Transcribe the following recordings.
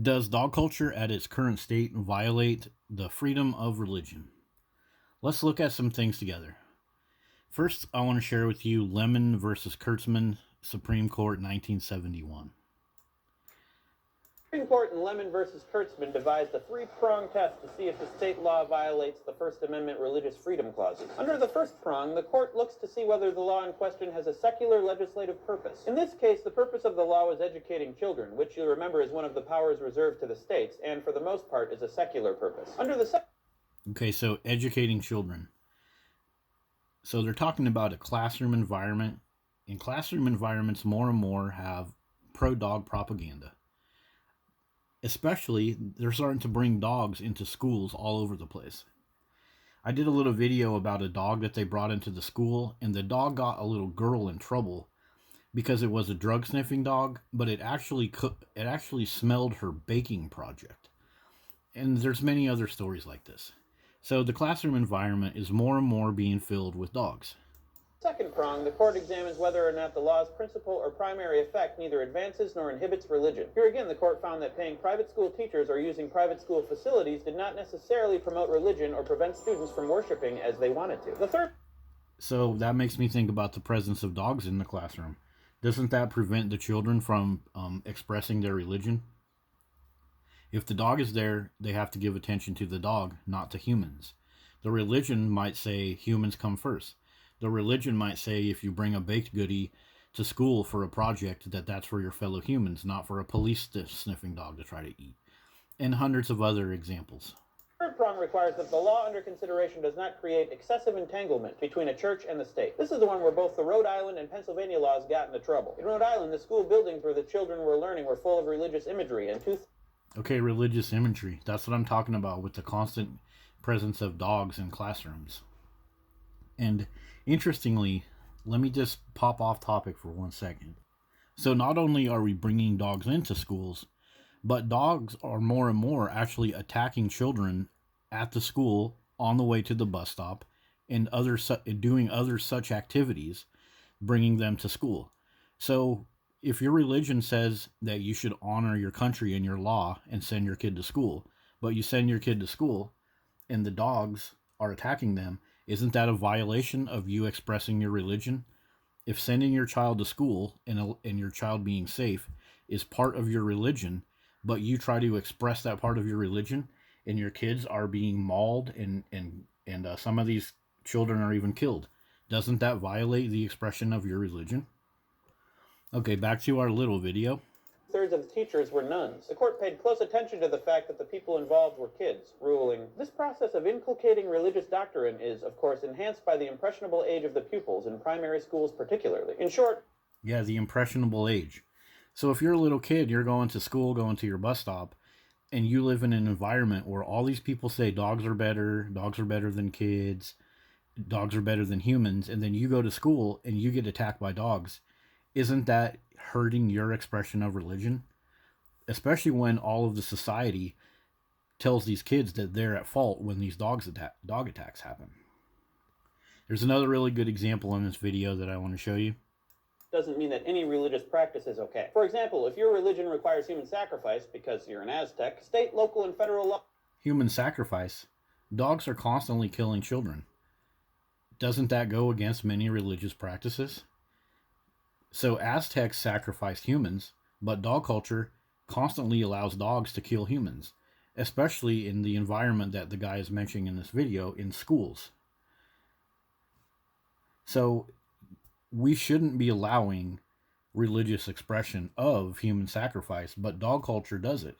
Does dog culture at its current state violate the freedom of religion? Let's look at some things together. First, I want to share with you Lemon versus Kurtzman, Supreme Court, 1971. Supreme Court in Lemon versus Kurtzman devised a three-prong test to see if the state law violates the First Amendment religious freedom clauses. Under the first prong, the court looks to see whether the law in question has a secular legislative purpose. In this case, the purpose of the law was educating children, which you'll remember is one of the powers reserved to the states, and for the most part is a secular purpose. Okay, so educating children. So they're talking about a classroom environment. And classroom environments more and more have pro-dog propaganda. Especially, they're starting to bring dogs into schools all over the place. I did a little video about a dog that they brought into the school, and the dog got a little girl in trouble because it was a drug sniffing dog, but it actually smelled her baking project. And there's many other stories like this. So the classroom environment is more and more being filled with dogs. Second prong, the court examines whether or not the law's principal or primary effect neither advances nor inhibits religion. Here again, the court found that paying private school teachers or using private school facilities did not necessarily promote religion or prevent students from worshiping as they wanted to. So that makes me think about the presence of dogs in the classroom. Doesn't that prevent the children from expressing their religion? If the dog is there, they have to give attention to the dog, not to humans. The religion might say humans come first. The religion might say if you bring a baked goodie to school for a project, that's for your fellow humans, not for a police sniffing dog to try to eat. And hundreds of other examples. Third prong requires that the law under consideration does not create excessive entanglement between a church and the state. This is the one where both the Rhode Island and Pennsylvania laws got into trouble. In Rhode Island, the school buildings where the children were learning were full of religious imagery, and Okay, religious imagery. That's what I'm talking about with the constant presence of dogs in classrooms. And interestingly, let me just pop off topic for 1 second. So not only are we bringing dogs into schools, but dogs are more and more actually attacking children at the school on the way to the bus stop and doing other such activities, bringing them to school. So if your religion says that you should honor your country and your law and send your kid to school, but you send your kid to school and the dogs are attacking them, isn't that a violation of you expressing your religion? If sending your child to school and your child being safe is part of your religion, but you try to express that part of your religion and your kids are being mauled and some of these children are even killed, doesn't that violate the expression of your religion? Okay, back to our little video. Thirds of the teachers were nuns. The court paid close attention to the fact that the people involved were kids, ruling, "This process of inculcating religious doctrine is, of course, enhanced by the impressionable age of the pupils, in primary schools particularly." In short... Yeah, the impressionable age. So if you're a little kid, you're going to school, going to your bus stop, and you live in an environment where all these people say dogs are better than kids, dogs are better than humans, and then you go to school and you get attacked by dogs, isn't that hurting your expression of religion? Especially when all of the society tells these kids that they're at fault when these dog attacks happen. There's another really good example in this video that I want to show you. Doesn't mean that any religious practice is okay. For example, if your religion requires human sacrifice because you're an Aztec, state, local, and federal law... Human sacrifice? Dogs are constantly killing children. Doesn't that go against many religious practices? So Aztecs sacrificed humans, but dog culture constantly allows dogs to kill humans, especially in the environment that the guy is mentioning in this video, in schools. So we shouldn't be allowing religious expression of human sacrifice, but dog culture does it.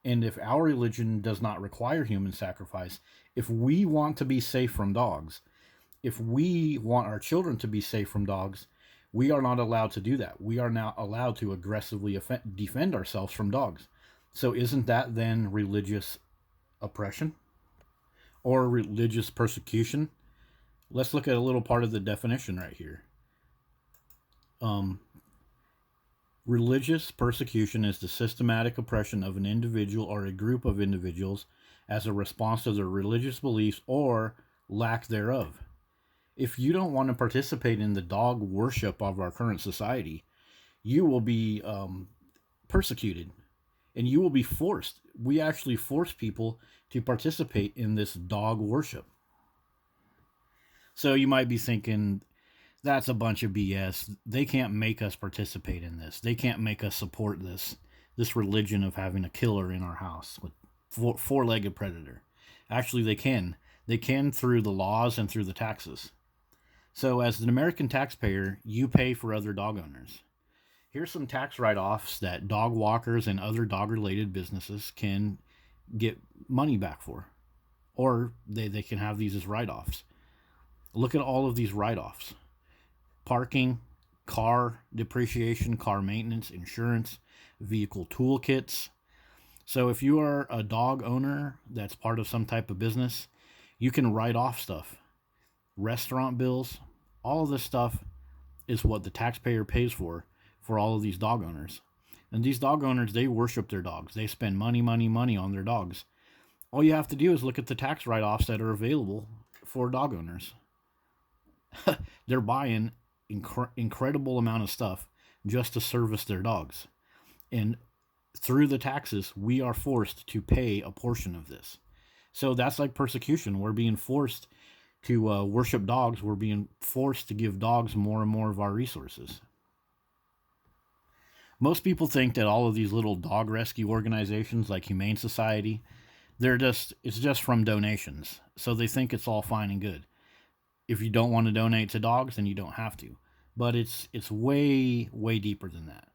And if our religion does not require human sacrifice, if we want to be safe from dogs, if we want our children to be safe from dogs, we are not allowed to do that. We are now allowed to aggressively defend ourselves from dogs. So isn't that then religious oppression or religious persecution? Let's look at a little part of the definition right here. Religious persecution is the systematic oppression of an individual or a group of individuals as a response to their religious beliefs or lack thereof. If you don't want to participate in the dog worship of our current society, you will be persecuted. And you will be forced. We actually force people to participate in this dog worship. So you might be thinking, that's a bunch of BS. They can't make us participate in this. They can't make us support this religion of having a killer in our house with four-legged predator. Actually, they can. They can through the laws and through the taxes. So as an American taxpayer, you pay for other dog owners. Here's some tax write-offs that dog walkers and other dog-related businesses can get money back for. Or they can have these as write-offs. Look at all of these write-offs. Parking, car depreciation, car maintenance, insurance, vehicle toolkits. So if you are a dog owner that's part of some type of business, you can write off stuff. Restaurant bills, all of this stuff is what the taxpayer pays for all of these dog owners. And these dog owners, they worship their dogs. They spend money on their dogs. All you have to do is look at the tax write-offs that are available for dog owners. They're buying incredible amount of stuff just to service their dogs. And through the taxes, we are forced to pay a portion of this. So that's like persecution. We're being forced to worship dogs. We're being forced to give dogs more and more of our resources. Most people think that all of these little dog rescue organizations like Humane Society, it's just from donations. So they think it's all fine and good. If you don't want to donate to dogs, then you don't have to. But it's way, way deeper than that.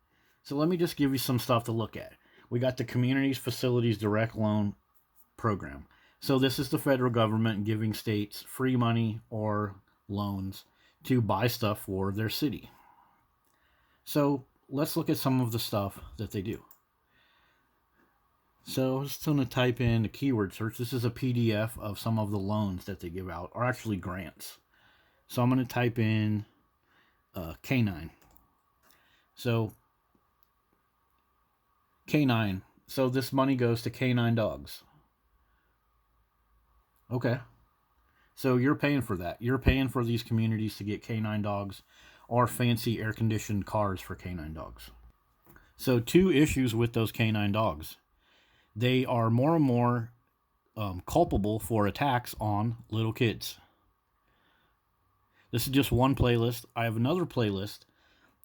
So let me just give you some stuff to look at. We got the Communities Facilities Direct Loan Program. So this is the federal government giving states free money or loans to buy stuff for their city. So let's look at some of the stuff that they do. So I'm just going to type in a keyword search. This is a PDF of some of the loans that they give out, or actually grants. So I'm going to type in canine. So canine. So this money goes to canine dogs. Okay. So you're paying for that. You're paying for these communities to get canine dogs or fancy air-conditioned cars for canine dogs. So 2 issues with those canine dogs. They are more and more culpable for attacks on little kids. This is just one playlist. I have another playlist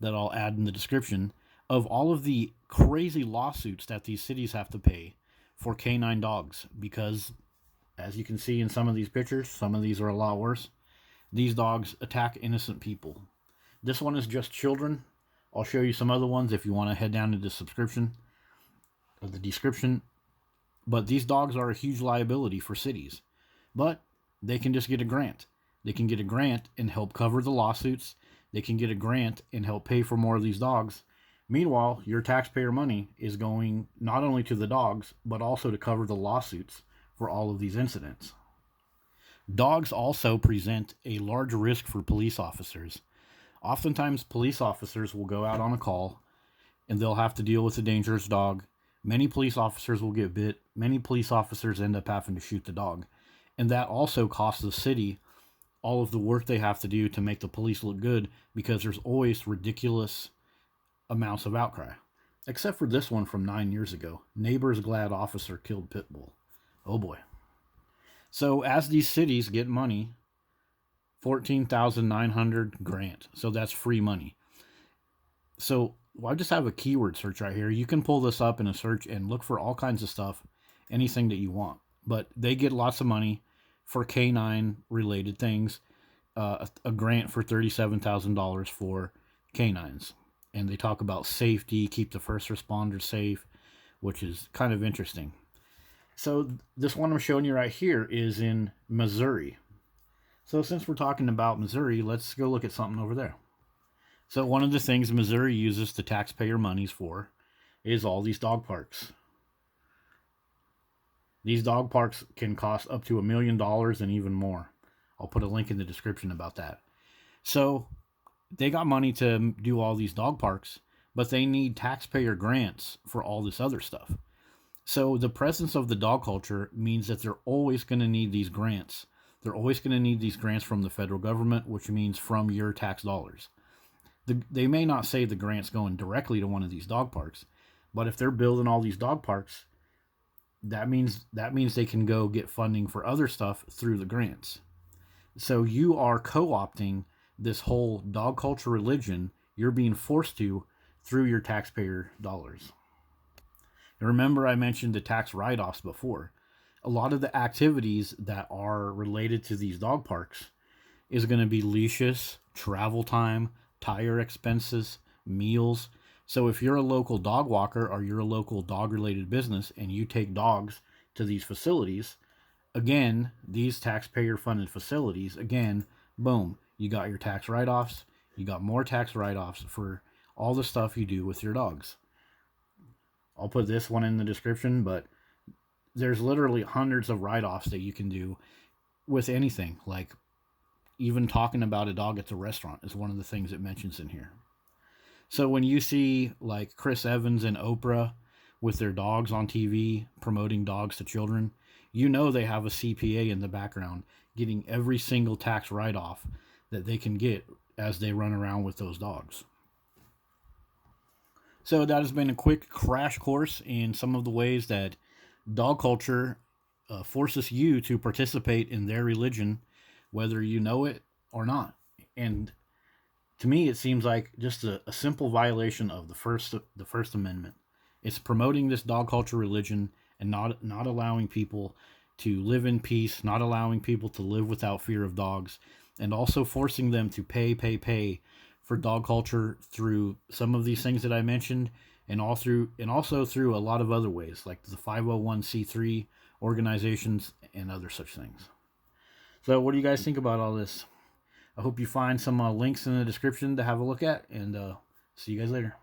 that I'll add in the description of all of the crazy lawsuits that these cities have to pay for canine dogs. Because, as you can see in some of these pictures, some of these are a lot worse. These dogs attack innocent people. This one is just children. I'll show you some other ones if you want to head down to the description. But these dogs are a huge liability for cities. But they can just get a grant. They can get a grant and help cover the lawsuits. They can get a grant and help pay for more of these dogs. Meanwhile, your taxpayer money is going not only to the dogs, but also to cover the lawsuits for all of these incidents. Dogs also present a large risk for police officers. Oftentimes, police officers will go out on a call and they'll have to deal with a dangerous dog. Many police officers will get bit. Many police officers end up having to shoot the dog. And that also costs the city all of the work they have to do to make the police look good, because there's always ridiculous amounts of outcry. Except for this one from 9 years ago. Neighbors glad officer killed pit bull. Oh boy. So as these cities get money, $14,900 grant. So that's free money. So I just have a keyword search right here. You can pull this up in a search and look for all kinds of stuff, anything that you want. But they get lots of money for canine related things. A grant for $37,000 for canines. And they talk about safety, keep the first responders safe, which is kind of interesting. So this one I'm showing you right here is in Missouri. So since we're talking about Missouri, let's go look at something over there. So one of the things Missouri uses the taxpayer monies for is all these dog parks. These dog parks can cost up to $1 million and even more. I'll put a link in the description about that. So they got money to do all these dog parks, but they need taxpayer grants for all this other stuff. So the presence of the dog culture means that they're always going to need these grants. They're always going to need these grants from the federal government, which means from your tax dollars. They may not say the grant's going directly to one of these dog parks, But if they're building all these dog parks, that means they can go get funding for other stuff through the grants. So you are co-opting this whole dog culture religion. You're being forced to through your taxpayer dollars. And remember, I mentioned the tax write-offs before. A lot of the activities that are related to these dog parks is going to be leashes, travel time, tire expenses, meals. So if you're a local dog walker or you're a local dog related business and you take dogs to these facilities, again, these taxpayer funded facilities, again, boom, you got your tax write offs, you got more tax write offs for all the stuff you do with your dogs. I'll put this one in the description, but there's literally hundreds of write offs that you can do with anything. Like even talking about a dog at the restaurant is one of the things it mentions in here. So when you see like Chris Evans and Oprah with their dogs on TV promoting dogs to children, you know they have a CPA in the background getting every single tax write-off that they can get as they run around with those dogs. So that has been a quick crash course in some of the ways that dog culture forces you to participate in their religion, whether you know it or not. And to me, it seems like just a simple violation of the First Amendment. It's promoting this dog culture religion and not allowing people to live in peace, not allowing people to live without fear of dogs, and also forcing them to pay for dog culture through some of these things that I mentioned, and also through a lot of other ways, like the 501c3 organizations and other such things. So what do you guys think about all this? I hope you find some links in the description to have a look at, and see you guys later.